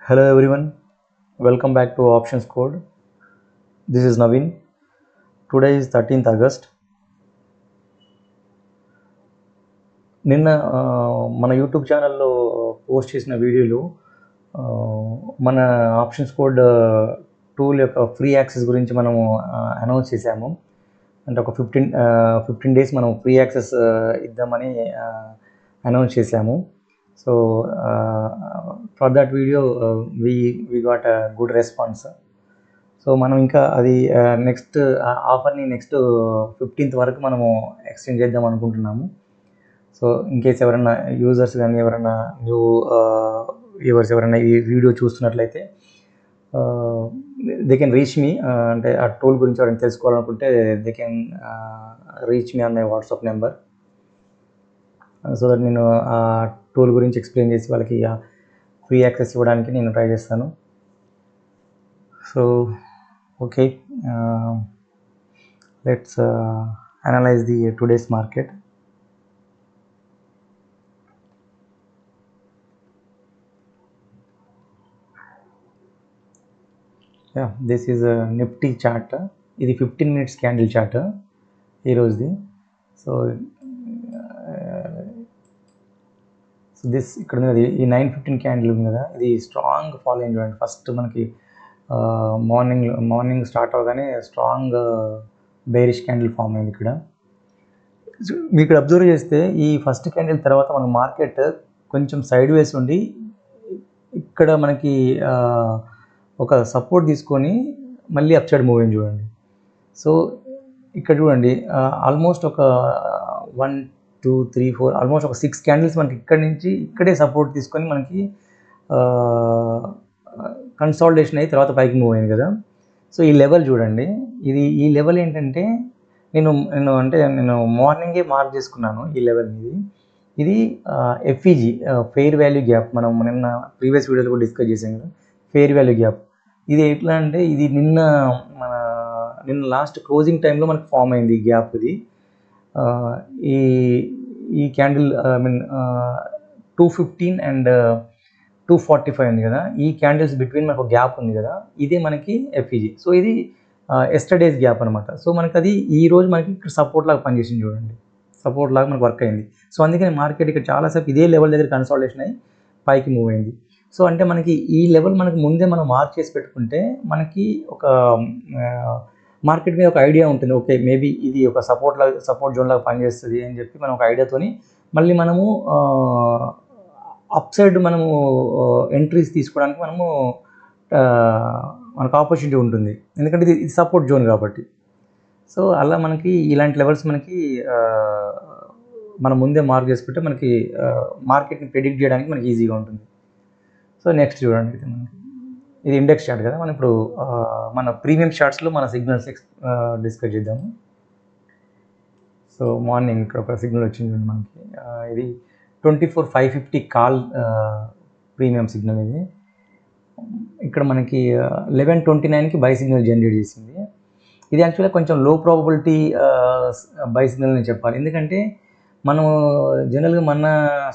Hello everyone, welcome back to Options Code. This is Naveen. Today is 13th August. నిన్న మన YouTube ఛానల్లో post చేసిన వీడియోలో మన ఆప్షన్స్ కోడ్ టూల్ యొక్క ఫ్రీ యాక్సెస్ గురించి మనము అనౌన్స్ చేశాము. అంటే ఒక 15 డేస్ మనం ఫ్రీ యాక్సెస్ ఇద్దామని అనౌన్స్ చేశాము. So for that video we got a good response. So మనం ఇంకా అది నెక్స్ట్ ఆఫర్ని నెక్స్ట్ 15th వరకు మనము ఎక్స్టెండ్ చేద్దాం అనుకుంటున్నాము. సో ఇన్ కేస్ ఎవరైనా యూజర్స్ కానీ ఎవరైనా న్యూ వ్యూవర్స్ ఎవరైనా ఈ వీడియో చూస్తున్నట్లయితే దే కెన్ రీచ్ మీ, అంటే ఆ టూల్ గురించి ఎవరైనా తెలుసుకోవాలనుకుంటే they can reach me on my WhatsApp number. So that నేను ఆ టూల్ గురించి ఎక్స్ప్లెయిన్ చేసి వాళ్ళకి ఫ్రీ యాక్సెస్ ఇవ్వడానికి నేను ట్రై చేస్తాను. So okay, let's analyse the today's market. This is Nifty chart. ఇది 15 minutes క్యాండిల్ చార్ట్ ఈరోజుది. సో దిస్ ఇక్కడ ఉంది, ఈ 9:15 క్యాండిల్ ఉంది కదా, ఇది స్ట్రాంగ్ ఫాలోయింగ్ చూడండి. ఫస్ట్ మనకి మార్నింగ్ స్టార్ట్ అవగానే స్ట్రాంగ్ బేరిష్ క్యాండిల్ ఫామ్ అయింది. ఇక్కడ మీరు ఇక్కడ అబ్జర్వ్ చేస్తే ఈ ఫస్ట్ క్యాండిల్ తర్వాత మన మార్కెట్ కొంచెం సైడ్ వేస్ ఉండి ఇక్కడ మనకి ఒక సపోర్ట్ తీసుకొని మళ్ళీ అప్ సైడ్ మూవ్ అయింది చూడండి. సో ఇక్కడ చూడండి, ఆల్మోస్ట్ ఒక 1 2 3 4 ఆల్మోస్ట్ ఒక 6 క్యాండిల్స్ మనకి ఇక్కడి నుంచి ఇక్కడే సపోర్ట్ తీసుకొని మనకి కన్సాలిడేషన్ అయ్యి తర్వాత పైకి మూవ్ అయింది కదా. సో ఈ లెవెల్ చూడండి, ఈ లెవెల్ ఏంటంటే నేను మార్నింగే మార్క్ చేసుకున్నాను ఈ లెవెల్. ఇది ఎఫ్ఈజీ, ఫెయిర్ వాల్యూ గ్యాప్. మనం నిన్న ప్రీవియస్ వీడియోలో కూడా డిస్కస్ చేసాం కదా, ఫెయిర్ వాల్యూ గ్యాప్. ఇది ఎట్లా అంటే ఇది నిన్న లాస్ట్ క్లోజింగ్ టైంలో మనకు ఫామ్ అయింది ఈ గ్యాప్. ఇది ఈ క్యాండిల్ 215 and 245 ఉంది కదా, ఈ క్యాండిల్స్ బిట్వీన్ మనకు గ్యాప్ ఉంది కదా, ఇదే మనకి ఎఫ్ఈజీ. సో ఇది ఎస్టర్డేస్ గ్యాప్ అనమాట. సో మనకి అది ఈ రోజు మనకి ఇక్కడ సపోర్ట్ లాగా పనిచేసింది చూడండి, సపోర్ట్ లాగా మనకు వర్క్ అయింది. సో అందుకని మార్కెట్ ఇక్కడ చాలాసేపు ఇదే లెవెల్ దగ్గర కన్సాలిడేషన్ అయ్యి పైకి మూవ్ అయింది. సో అంటే మనకి ఈ లెవెల్ మనకి ముందే మనం మార్క్ చేసి పెట్టుకుంటే మనకి ఒక మార్కెట్ మీద ఒక ఐడియా ఉంటుంది. ఓకే, మేబీ ఇది ఒక సపోర్ట్ జోన్ లాగా పనిచేస్తుంది అని చెప్పి మనం ఒక ఐడియాతోని మళ్ళీ మనము అప్ సైడ్ మనము ఎంట్రీస్ తీసుకోవడానికి మనకు ఆపర్చునిటీ ఉంటుంది, ఎందుకంటే ఇది సపోర్ట్ జోన్ కాబట్టి. సో అలా మనకి ఇలాంటి లెవెల్స్ మనకి మనం ముందే మార్క్ చేసుకుంటే మనకి మార్కెట్ని ప్రెడిక్ట్ చేయడానికి మనకి ఈజీగా ఉంటుంది. సో నెక్స్ట్ చూడండి, ఇది ఇండెక్స్ చార్ట్ కదా. మనం ఇప్పుడు మన ప్రీమియం చార్ట్స్లో మన సిగ్నల్స్ డిస్కస్ చేద్దాము. సో మార్నింగ్ ఇక్కడ ఒక సిగ్నల్ వచ్చింది మనకి, ఇది 24,550 కాల్ ప్రీమియం సిగ్నల్. ఇది ఇక్కడ మనకి 11:29కి బై సిగ్నల్ జనరేట్ చేసింది. ఇది యాక్చువల్గా కొంచెం లో ప్రాబబిలిటీ బై సిగ్నల్ అని చెప్పాలి, ఎందుకంటే మనం జనరల్గా మన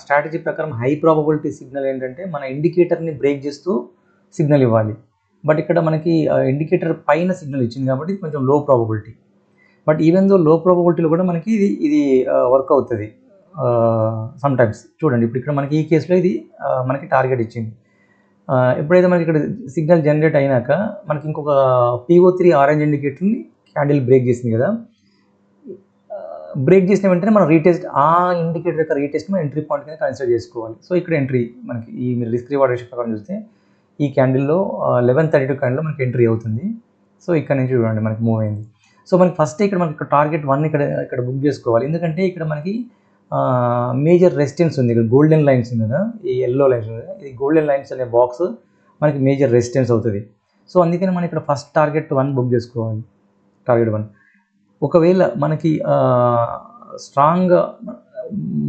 స్ట్రాటజీ ప్రకారం హై ప్రాబబిలిటీ సిగ్నల్ ఏంటంటే మన ఇండికేటర్ని బ్రేక్ చేస్తూ సిగ్నల్ ఇవ్వాలి. బట్ ఇక్కడ మనకి ఇండికేటర్ పైన సిగ్నల్ ఇచ్చింది కాబట్టి ఇది కొంచెం లో ప్రాబబిలిటీ. బట్ ఈవెన్ దో లో ప్రాబబిలిటీలో కూడా మనకి ఇది వర్క్ అవుతుంది సమ్టైమ్స్. చూడండి ఇప్పుడు ఇక్కడ మనకి ఈ కేసులో ఇది మనకి టార్గెట్ ఇచ్చింది. ఎప్పుడైతే మనకి ఇక్కడ సిగ్నల్ జనరేట్ అయినాక మనకి ఇంకొక PO3 ఆరెంజ్ ఇండికేటర్ని క్యాండిల్ బ్రేక్ చేసింది కదా. బ్రేక్ చేసిన వెంటనే మనం రీటెస్ట్, ఆ ఇండికేటర్ యొక్క రీటెస్ట్ మనం ఎంట్రీ పాయింట్ కింద కన్సిడర్ చేసుకోవాలి. సో ఇక్కడ ఎంట్రీ మనకి ఈ మీరు రిస్క్ రివార్డ్ రేషియో ప్రకారం చూస్తే ఈ క్యాండిల్లో 11:32 క్యాండిల్లో మనకి ఎంట్రీ అవుతుంది. సో ఇక్కడ నుంచి చూడండి మనకి మూవ్ అయింది. సో మనకి ఫస్ట్ ఇక్కడ మనకి టార్గెట్ 1 ఇక్కడ బుక్ చేసుకోవాలి, ఎందుకంటే ఇక్కడ మనకి మేజర్ రెసిస్టెన్స్ ఉంది. ఇక్కడ గోల్డెన్ లైన్స్ ఉంది కదా, ఈ ఎల్లో లైన్స్ ఉంది కదా, ఇది గోల్డెన్ లైన్స్ అనే బాక్స్ మనకి మేజర్ రెసిస్టెన్స్ అవుతుంది. సో అందుకని మనం ఇక్కడ ఫస్ట్ టార్గెట్ 1 బుక్ చేసుకోవాలి, టార్గెట్ 1. ఒకవేళ మనకి స్ట్రాంగ్గా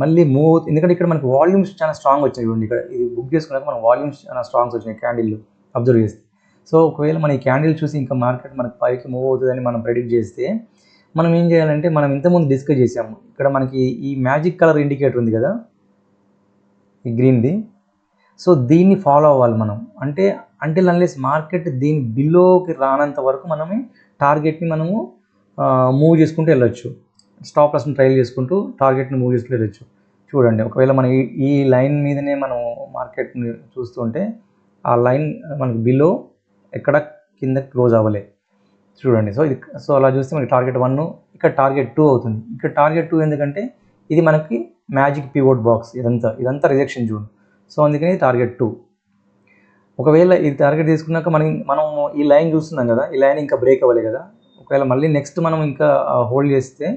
మళ్ళీ మూవ్ అవుతుంది, ఎందుకంటే ఇక్కడ మనకి వాల్యూమ్స్ చాలా స్ట్రాంగ్ వచ్చాయి చూడండి. ఇక్కడ ఇది బుక్ చేసుకున్నాక మన వాల్యూమ్స్ చాలా స్ట్రాంగ్స్ వచ్చినాయి క్యాండిల్లో అబ్జర్వ్ చేస్తే. సో ఒకవేళ మన ఈ క్యాండిల్ చూసి ఇంకా మార్కెట్ మనకి పైకి మూవ్ అవుతుందని మనం ప్రెడిక్ట్ చేస్తే మనం ఏం చేయాలంటే, మనం ఇంతకుముందు డిస్కస్ చేసాము, ఇక్కడ మనకి ఈ మ్యాజిక్ కలర్ ఇండికేటర్ ఉంది కదా, ఈ గ్రీన్ది. సో దీన్ని ఫాలో అవ్వాలి మనం. అంటే అంటిల్ అన్లెస్ మార్కెట్ దీని బిలోకి రానంత వరకు మనమే టార్గెట్ని మనము మూవ్ చేసుకుంటూ వెళ్ళొచ్చు. స్టాప్ లాస్ని ట్రైల్ చేసుకుంటూ టార్గెట్ని మూవ్ చేసుకుంటూ వెళ్ళొచ్చు. చూడండి, ఒకవేళ మనం ఈ లైన్ మీదనే మనం మార్కెట్ని చూస్తుంటే ఆ లైన్ మనకి బిలో ఎక్కడ కింద క్లోజ్ అవ్వలేదు చూడండి. సో అలా చూస్తే మనకి టార్గెట్ 1, ఇక్కడ టార్గెట్ 2 అవుతుంది. ఇక్కడ టార్గెట్ 2 ఎందుకంటే ఇది మనకి మ్యాజిక్ పివోట్ బాక్స్, ఇదంతా రిజెక్షన్ జోన్. సో అందుకని టార్గెట్ 2. ఒకవేళ ఇది టార్గెట్ తీసుకున్నాక మనం ఈ లైన్ చూస్తున్నాం కదా, ఈ లైన్ ఇంకా బ్రేక్ అవ్వలేదు కదా. ఒకవేళ మళ్ళీ నెక్స్ట్ మనం ఇంకా హోల్డ్ చేస్తే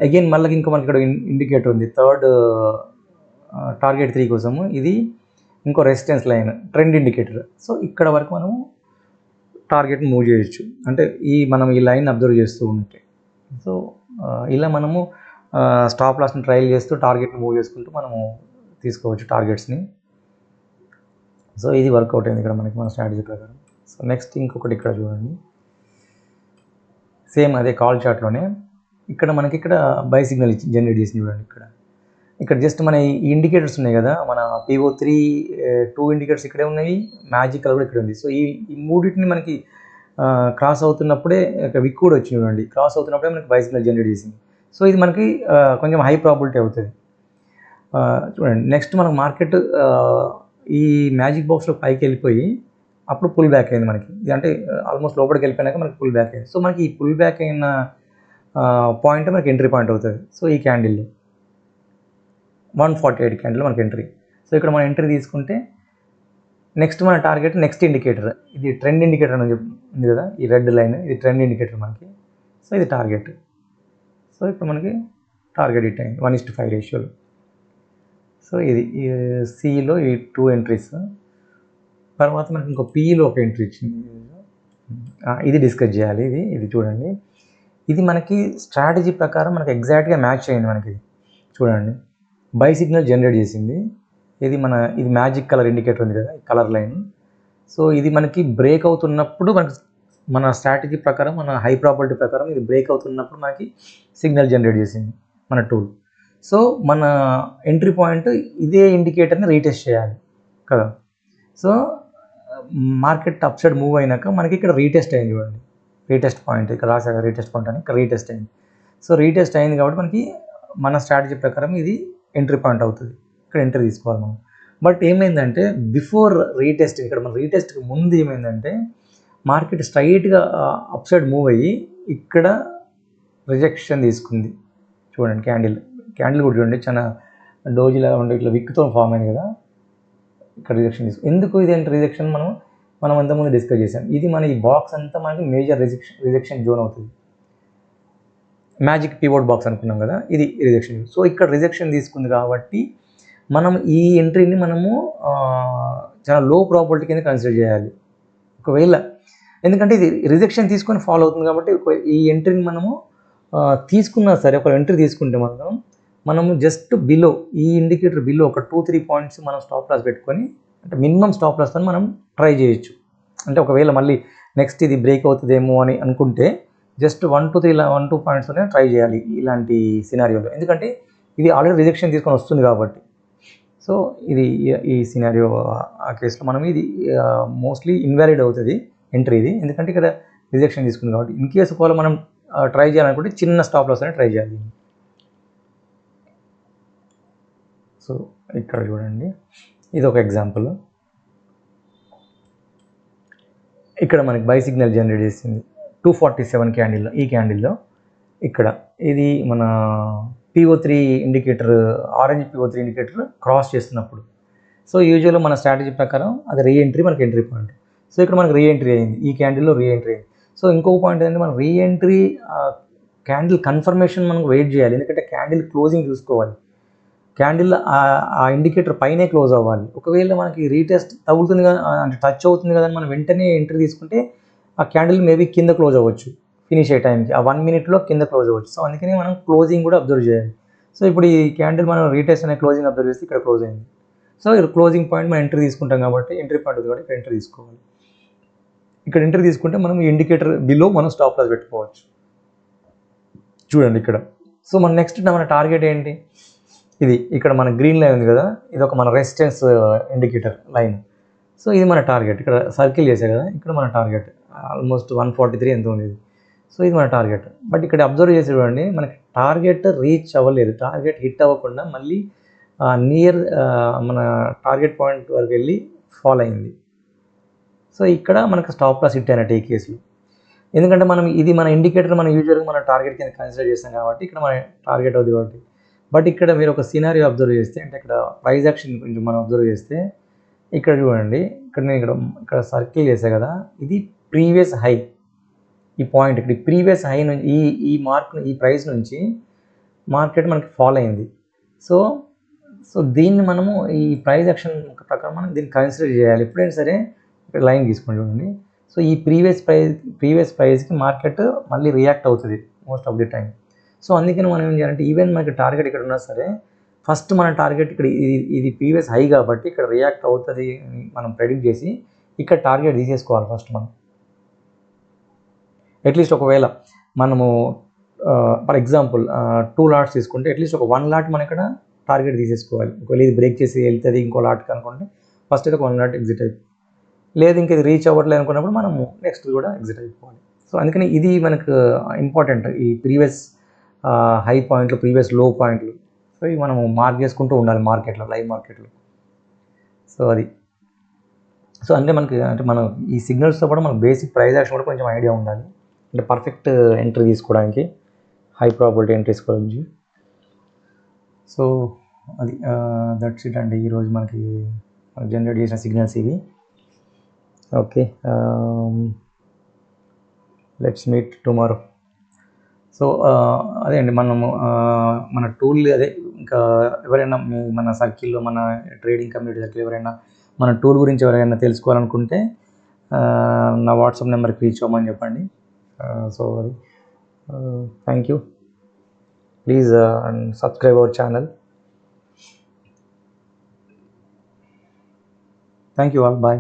అగైన్ మళ్ళీ ఇంకా మనకి ఇక్కడ ఇండికేటర్ ఉంది, థర్డ్ టార్గెట్ 3 కోసము. ఇది ఇంకో resistance line, trend indicator. So ఇక్కడ వరకు మనము టార్గెట్ని మూవ్ చేయొచ్చు, అంటే మనం ఈ లైన్ అబ్జర్వ్ చేస్తూ ఉంటే. సో ఇలా మనము స్టాప్ లాస్ని ట్రయల్ చేస్తూ టార్గెట్ని మూవ్ చేసుకుంటూ మనము తీసుకోవచ్చు టార్గెట్స్ని. సో ఇది వర్కౌట్ అయింది ఇక్కడ మనకి మన స్ట్రాటజీ ప్రకారం. సో నెక్స్ట్ ఇంకొకటి ఇక్కడ చూడండి, సేమ్ అదే కాల్ చార్ట్లోనే ఇక్కడ మనకి ఇక్కడ బై సిగ్నల్ జనరేట్ చేసింది చూడండి. ఇక్కడ జస్ట్ మన ఈ ఇండికేటర్స్ ఉన్నాయి కదా, మన PO3 2 ఇండికేటర్స్ ఇక్కడే ఉన్నాయి, మ్యాజిక్ కలర్ కూడా ఇక్కడ ఉంది. సో ఈ మూడింటిని మనకి క్రాస్ అవుతున్నప్పుడే విక్ కూడా వచ్చింది చూడండి. క్రాస్ అవుతున్నప్పుడే మనకి బై సిగ్నల్ జనరేట్ చేసింది. సో ఇది మనకి కొంచెం హై ప్రాబిలిటీ అవుతుంది. చూడండి, నెక్స్ట్ మనకు మార్కెట్ ఈ మ్యాజిక్ బాక్స్లో పైకి వెళ్ళిపోయి అప్పుడు పుల్ బ్యాక్ అయింది మనకి. ఇది అంటే ఆల్మోస్ట్ లోపలికి వెళ్ళిపోయినాక మనకి పుల్ బ్యాక్ అయింది. సో మనకి ఈ పుల్ బ్యాక్ అయిన పాయింట్ మనకి ఎంట్రీ పాయింట్ అవుతుంది. సో ఈ క్యాండిల్లో 148 క్యాండిల్ మనకి ఎంట్రీ. సో ఇక్కడ మనం ఎంట్రీ తీసుకుంటే నెక్స్ట్ మన టార్గెట్ నెక్స్ట్ ఇండికేటర్, ఇది ట్రెండ్ ఇండికేటర్ అని ఉంది కదా, ఈ రెడ్ లైన్ ఇది ట్రెండ్ ఇండికేటర్ మనకి. సో ఇది టార్గెట్. సో ఇప్పుడు మనకి టార్గెట్ హిట్ అయింది 1:5 రేషియోలో. సో ఇది సిలో ఈ 2 ఎంట్రీస్. తర్వాత మనకి ఇంకో పిలో ఒక ఎంట్రీ ఇచ్చింది, ఇది డిస్కస్ చేయాలి. ఇది చూడండి, ఇది మనకి స్ట్రాటజీ ప్రకారం మనకి ఎగ్జాక్ట్గా మ్యాచ్ అయింది. మనకి చూడండి, బై సిగ్నల్ జనరేట్ చేసింది. ఇది మ్యాజిక్ కలర్ ఇండికేటర్ ఉంది కదా, ఈ కలర్ లైన్. సో ఇది మనకి బ్రేక్ అవుతున్నప్పుడు మన స్ట్రాటజీ ప్రకారం, మన హై ప్రాబిలిటీ ప్రకారం ఇది బ్రేక్ అవుతున్నప్పుడు మనకి సిగ్నల్ జనరేట్ చేసింది మన టూల్. సో మన ఎంట్రీ పాయింట్ ఇదే ఇండికేటర్ని రీటెస్ట్ చేయాలి కదా. So market up side move అయినాక మనకి ఇక్కడ రీటెస్ట్ అయింది చూడండి, రీటెస్ట్ పాయింట్ ఇక్కడ రాసాక రీటెస్ట్ పాయింట్ అని ఇక్కడ రీటెస్ట్ అయింది. సో రీటెస్ట్ అయింది కాబట్టి మనకి మన స్ట్రాటజీ ప్రకారం ఇది ఎంట్రీ పాయింట్ అవుతుంది. ఇక్కడ ఎంట్రీ తీసుకోవాలి మనం. బట్ ఏమైందంటే బిఫోర్ రీటెస్ట్, ఇక్కడ మన రీటెస్ట్కి ముందు ఏమైందంటే మార్కెట్ స్ట్రైట్గా అప్ సైడ్ మూవ్ అయ్యి ఇక్కడ రిజెక్షన్ తీసుకుంది చూడండి. క్యాండిల్ కూడా చూడండి, చాలా డోజీలా ఉండే ఇట్లా విక్తో ఫామ్ అయింది కదా, ఇక్కడ రిజెక్షన్ తీసుకుంది. ఎందుకు ఇది అంటే రిజెక్షన్ మనం అంతకుముందు డిస్కస్ చేసాం. ఇది మన ఈ బాక్స్ అంతా మనకి మేజర్ రిజెక్షన్ జోన్ అవుతుంది. మ్యాజిక్ పివోట్ బాక్స్ అనుకున్నాం కదా, ఇది రిజెక్షన్. సో ఇక్కడ రిజెక్షన్ తీసుకుంది కాబట్టి మనం ఈ ఎంట్రీని మనము చాలా లో ప్రాబిలిటీ కింద కన్సిడర్ చేయాలి. ఒకవేళ ఎందుకంటే ఇది రిజెక్షన్ తీసుకొని ఫాలో అవుతుంది కాబట్టి ఈ ఎంట్రీని మనము తీసుకున్నా సరే, ఒక ఎంట్రీ తీసుకుంటే మనము జస్ట్ బిలో ఈ ఇండికేటర్ బిలో ఒక 2-3 పాయింట్స్ మనం స్టాప్ లాస్ పెట్టుకొని, అంటే మినిమం స్టాప్ లాస్తో మనం ట్రై చేయొచ్చు. అంటే ఒకవేళ మళ్ళీ నెక్స్ట్ ఇది బ్రేక్ అవుతుందేమో అని అనుకుంటే జస్ట్ 1-2 పాయింట్స్తోనే ట్రై చేయాలి ఇలాంటి సినారియోలో. ఎందుకంటే ఇది ఆల్రెడీ రిజెక్షన్ తీసుకొని వస్తుంది కాబట్టి. సో ఇది ఈ సినారియో ఆ కేసులో మనం ఇది మోస్ట్లీ ఇన్వాలిడ్ అవుతుంది ఎంట్రీ ఇది, ఎందుకంటే ఇక్కడ రిజెక్షన్ తీసుకుంది కాబట్టి. ఇన్ కేసు ఒకవేళ మనం ట్రై చేయాలనుకుంటే చిన్న స్టాప్ లాస్ అనే ట్రై చేయాలి. సో ఇక్కడ చూడండి, ఇది ఒక ఎగ్జాంపుల్. ఇక్కడ మనకి బై సిగ్నల్ జనరేట్ చేసింది 247 క్యాండిల్లో. ఈ క్యాండిల్లో ఇక్కడ ఇది మన PO3 indicator, orange PO3 indicator cross చేస్తున్నప్పుడు. సో యూజువల్గా మన స్ట్రాటజీ ప్రకారం అది రీఎంట్రీ, మనకి ఎంట్రీ పాయింట్. సో ఇక్కడ మనకి రీఎంట్రీ అయింది, ఈ క్యాండిల్లో రీఎంట్రీ అయింది. సో ఇంకొక పాయింట్ ఏంటంటే మనం రీఎంట్రీ క్యాండిల్ కన్ఫర్మేషన్ మనం వెయిట్ చేయాలి, ఎందుకంటే క్యాండిల్ క్లోజింగ్ చూసుకోవాలి. క్యాండిల్ ఆ ఇండికేటర్ పైనే క్లోజ్ అవ్వాలి. ఒకవేళ మనకి రీటెస్ట్ తగులుతుంది కదా, అంటే టచ్ అవుతుంది కదా, మనం వెంటనే ఎంట్రీ తీసుకుంటే ఆ క్యాండిల్ మేబీ కింద క్లోజ్ అవ్వచ్చు ఫినిష్ అయ్యే టైంకి, ఆ 1 మినిట్లో కింద క్లోజ్ అవ్వచ్చు. సో అందుకని మనం క్లోజింగ్ కూడా అబ్జర్వ్ చేయాలి. సో ఇప్పుడు ఈ క్యాండిల్ మనం రీటెస్ట్ అనే క్లోజింగ్ అబ్జర్వ్ చేస్తే ఇక్కడ క్లోజ్ అయింది. సో ఇక్కడ క్లోజింగ్ పాయింట్ మనం ఎంట్రీ తీసుకుంటాం కాబట్టి, ఎంట్రీ పాయింట్ ఉంది కాబట్టి ఇక్కడ ఎంట్రీ తీసుకోవాలి. ఇక్కడ ఎంట్రీ తీసుకుంటే మనం ఇండికేటర్ బిలో మనం స్టాప్ లాస్ పెట్టుకోవచ్చు చూడండి ఇక్కడ. సో మన నెక్స్ట్ మన టార్గెట్ ఏంటి, ఇది ఇక్కడ మన గ్రీన్ లైన్ ఉంది కదా, ఇది ఒక మన రెసిస్టెన్స్ ఇండికేటర్ లైన్. సో ఇది మన టార్గెట్, ఇక్కడ సర్కిల్ చేసే కదా, ఇక్కడ మన టార్గెట్ ఆల్మోస్ట్ 143 ఎంత ఉంది ఇది. సో ఇది మన టార్గెట్. బట్ ఇక్కడ అబ్జర్వ్ చేసి చూడండి, మనకి టార్గెట్ రీచ్ అవ్వలేదు, టార్గెట్ హిట్ అవ్వకుండా మళ్ళీ నియర్ మన టార్గెట్ పాయింట్ వరకు వెళ్ళి ఫాల్ అయింది. సో ఇక్కడ మనకు స్టాప్ లాస్ హిట్ అయినట్టు ఈ కేసులో. ఎందుకంటే మనం ఇది మన ఇండికేటర్ మన యూజువల్గా మన టార్గెట్ కింద కన్సిడర్ చేస్తాం కాబట్టి ఇక్కడ మన టార్గెట్ అవుతుంది కాబట్టి. బట్ ఇక్కడ మీరు ఒక సినారియో అబ్జర్వ్ చేస్తే, అంటే ఇక్కడ ప్రైస్ యాక్షన్ కొంచెం మనం అబ్జర్వ్ చేస్తే, ఇక్కడ చూడండి, ఇక్కడ సర్కిల్ చేసే కదా, ఇది ప్రీవియస్ హై, ఈ పాయింట్ ఇక్కడ ప్రీవియస్ హై నుంచి ఈ ప్రైస్ నుంచి మార్కెట్ మనకి ఫాల్ అయింది. సో దీన్ని మనము ఈ ప్రైస్ యాక్షన్ ప్రకారం మనం దీన్ని కన్సిడర్ చేయాలి ఎప్పుడైనా సరే. ఇక్కడ లైన్ తీసుకోండి చూడండి. సో ఈ ప్రీవియస్ ప్రైస్కి మార్కెట్ మళ్ళీ రియాక్ట్ అవుతుంది most of the time. So అందుకని మనం ఏం చేయాలంటే, ఈవెన్ మనకి టార్గెట్ ఇక్కడ ఉన్నా సరే, ఫస్ట్ మన టార్గెట్ ఇక్కడ ఇది ప్రీవియస్ హై కాబట్టి ఇక్కడ రియాక్ట్ అవుతుంది అని మనం ప్రెడిక్ట్ చేసి ఇక్కడ టార్గెట్ తీసేసుకోవాలి ఫస్ట్ మనం. అట్లీస్ట్ ఒకవేళ మనము ఫర్ ఎగ్జాంపుల్ 2 లాట్స్ తీసుకుంటే అట్లీస్ట్ ఒక 1 లాట్ మనం ఇక్కడ టార్గెట్ తీసేసుకోవాలి. ఒకవేళ ఇది బ్రేక్ చేసి వెళ్తుంది ఇంకో లాట్కి అనుకుంటే ఫస్ట్ అయితే ఒక 1 లాట్ ఎగ్జిట్ అయిపోయి, లేదు ఇంక ఇది రీచ్ అవ్వట్లేదు అనుకున్నప్పుడు మనము నెక్స్ట్ కూడా ఎగ్జిట్ అయిపోవాలి. సో అందుకని ఇది మనకు ఇంపార్టెంట్, ఈ ప్రీవియస్ హై పాయింట్లు, ప్రీవియస్ లో పాయింట్లు. సో ఇవి మనము మార్క్ చేసుకుంటూ ఉండాలి మార్కెట్లో, లైవ్ మార్కెట్లో. సో అది. సో అంటే మనం ఈ సిగ్నల్స్తో పాటు మనకు బేసిక్ ప్రైస్ యాక్షన్ కూడా కొంచెం ఐడియా ఉండాలి, అంటే పర్ఫెక్ట్ ఎంట్రీ తీసుకోవడానికి, హై ప్రాబిలిటీ ఎంట్రీస్ గురించి. సో అది దట్స్ ఇట్ అండి, ఈరోజు మనకి జనరేట్ చేసిన సిగ్నల్స్ ఇవి. Okay, let's meet tomorrow. So అదే అండి, మనము మన టూల్ అదే, ఇంకా ఎవరైనా మన సర్కిల్లో, మన ట్రేడింగ్ కమ్యూనిటీ సర్కిల్ ఎవరైనా మన టూల్ గురించి ఎవరైనా తెలుసుకోవాలనుకుంటే నా వాట్సాప్ నెంబర్కి రీచ్ అవ్వమని చెప్పండి. సో అది, thank you. Please subscribe our channel. Thank you all. Bye.